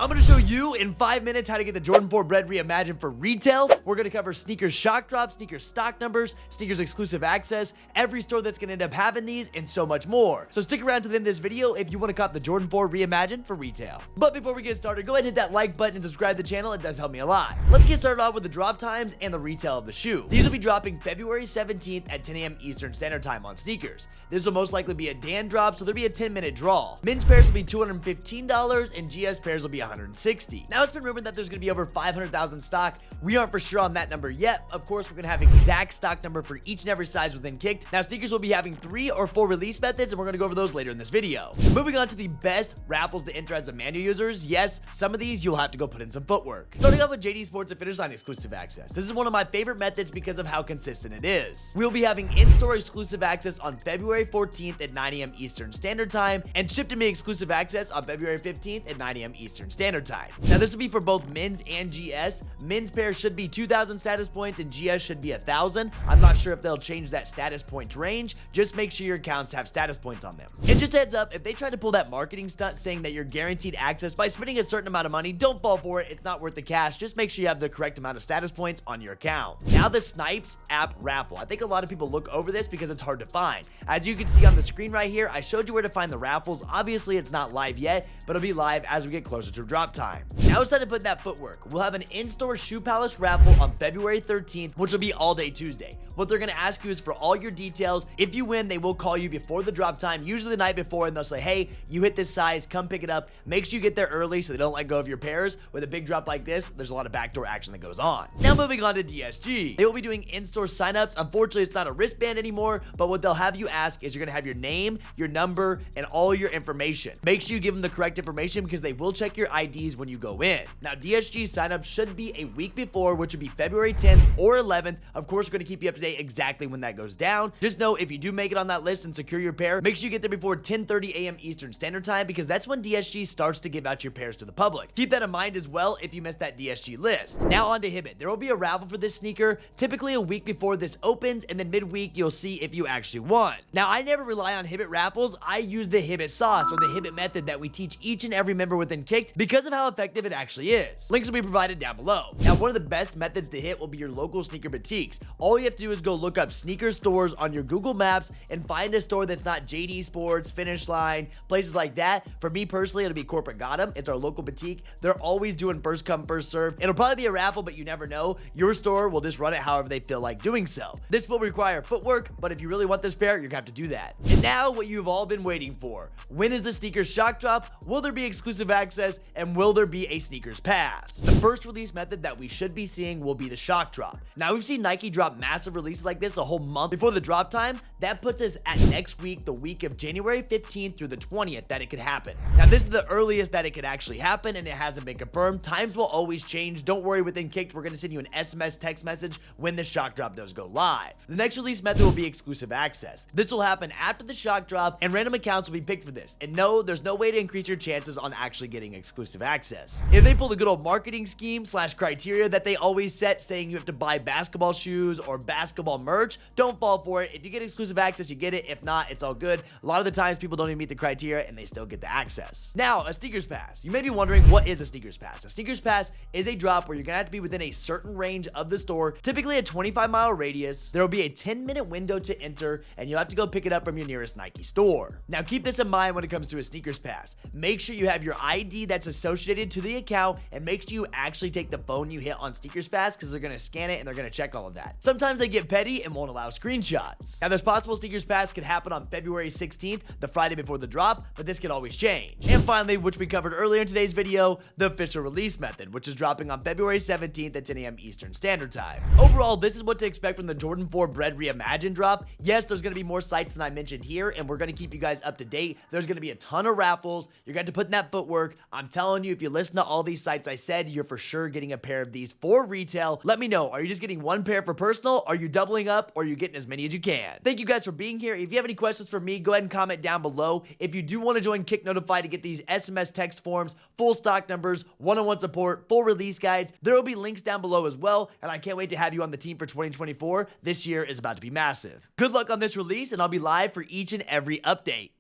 I'm going to show you in 5 minutes how to get the Jordan 4 Bred Reimagined for retail. We're going to cover sneakers shock drops, sneakers stock numbers, sneakers exclusive access, every store that's going to end up having these, and so much more. So stick around to the end of this video if you want to cop the Jordan 4 Reimagined for retail. But before we get started, go ahead and hit that like button and subscribe to the channel. It does help me a lot. Let's get started off with the drop times and the retail of the shoe. These will be dropping February 17th at 10 a.m. Eastern Standard Time on sneakers. This will most likely be a Dan drop, so there'll be a 10-minute draw. Men's pairs will be $215 and GS pairs will be $160. Now, it's been rumored that there's going to be over 500,000 stock. We aren't for sure on that number yet. Of course, we're going to have exact stock number for each and every size within Kicked. Now, sneakers will be having 3 or 4 release methods, and we're going to go over those later in this video. Moving on to the best raffles to enter as a manual users. Yes, some of these you'll have to go put in some footwork. Starting off with JD Sports and Finish Line exclusive access. This is one of my favorite methods because of how consistent it is. We'll be having in-store exclusive access on February 14th at 9 a.m. Eastern Standard Time, and ship to me exclusive access on February 15th at 9 a.m. Eastern Standard Time. Now, this will be for both men's and GS. Men's pair should be 2,000 status points and GS should be 1,000. I'm not sure if they'll change that status point range. Just make sure your accounts have status points on them. And just a heads up, if they try to pull that marketing stunt saying that you're guaranteed access by spending a certain amount of money, don't fall for it. It's not worth the cash. Just make sure you have the correct amount of status points on your account. Now, the Snipes app raffle. I think a lot of people look over this because it's hard to find. As you can see on the screen right here, I showed you where to find the raffles. Obviously, it's not live yet, but it'll be live as we get closer to drop time. Now it's time to put in that footwork. We'll have an in-store Shoe Palace raffle on February 13th, which will be all day Tuesday. What they're going to ask you is for all your details. If you win, they will call you before the drop time, usually the night before, and they'll say, hey, you hit this size, come pick it up. Make sure you get there early so they don't let go of your pairs. With a big drop like this, there's a lot of backdoor action that goes on. Now moving on to DSG. They will be doing in-store signups. Unfortunately, it's not a wristband anymore, but what they'll have you ask is you're going to have your name, your number, and all your information. Make sure you give them the correct information because they will check your IDs when you go in. Now, DSG signup should be a week before, which would be February 10th or 11th. Of course, we're going to keep you up to date exactly when that goes down. Just know if you do make it on that list and secure your pair, make sure you get there before 10:30 a.m. Eastern Standard Time because that's when DSG starts to give out your pairs to the public. Keep that in mind as well if you missed that DSG list. Now on to Hibit. There will be a raffle for this sneaker, typically a week before this opens, and then midweek you'll see if you actually won. Now, I never rely on Hibit raffles. I use the Hibit sauce or the Hibit method that we teach each and every member within Kicked because of how effective it actually is. Links will be provided down below. Now, one of the best methods to hit will be your local sneaker boutiques. All you have to do is go look up sneaker stores on your Google Maps and find a store that's not JD Sports, Finish Line, places like that. For me personally, it'll be Corporate Gotham. It's our local boutique. They're always doing first come, first serve. It'll probably be a raffle, but you never know. Your store will just run it however they feel like doing so. This will require footwork, but if you really want this pair, you're gonna have to do that. And now, what you've all been waiting for. When is the sneakers shock drop? Will there be exclusive access? And will there be a sneakers pass? The first release method that we should be seeing will be the shock drop. Now, we've seen Nike drop massive releases like this a whole month before the drop time. That puts us at next week, the week of January 15th through the 20th that it could happen. Now, this is the earliest that it could actually happen, and it hasn't been confirmed. Times will always change. Don't worry, within Kicked, we're going to send you an SMS text message when the shock drop does go live. The next release method will be exclusive access. This will happen after the shock drop, and random accounts will be picked for this. And no, there's no way to increase your chances on actually getting exclusive access. If they pull the good old marketing scheme / criteria that they always set, saying you have to buy basketball shoes or basketball merch, don't fall for it. If you get exclusive access, you get it. If not, it's all good. A lot of the times, people don't even meet the criteria, and they still get the access. Now, a sneakers pass. You may be wondering, what is a sneakers pass? A sneakers pass is a drop where you're gonna have to be within a certain range of the store, typically a 25-mile radius. There will be a 10-minute window to enter, and you'll have to go pick it up from your nearest Nike store. Now, keep this in mind when it comes to a sneakers pass. Make sure you have your ID that's associated to the account, and make sure you actually take the phone you hit on sneakers pass because they're gonna scan it and they're gonna check all of that. Sometimes they get petty and won't allow screenshots. Now, there's possible sneakers pass could happen on February 16th, the Friday before the drop, but this could always change. And finally, which we covered earlier in today's video, the official release method, which is dropping on February 17th at 10 a.m. Eastern Standard Time. Overall, this is what to expect from the Jordan 4 Bred Reimagined drop. Yes, there's going to be more sites than I mentioned here, and we're going to keep you guys up to date. There's going to be a ton of raffles. You're going to put in that footwork. I'm telling you, if you listen to all these sites I said, you're for sure getting a pair of these for retail. Let me know. Are you just getting one pair for personal? Are you doubling up? Or are you getting as many as you can? Thank you guys for being here. If you have any questions for me, go ahead and comment down below. If you do want to join Kick Notify to get these SMS text forms, full stock numbers, one-on-one support, full release guides, there will be links down below as well, and I can't wait to have you on the team for 2024. This year is about to be massive. Good luck on this release, and I'll be live for each and every update.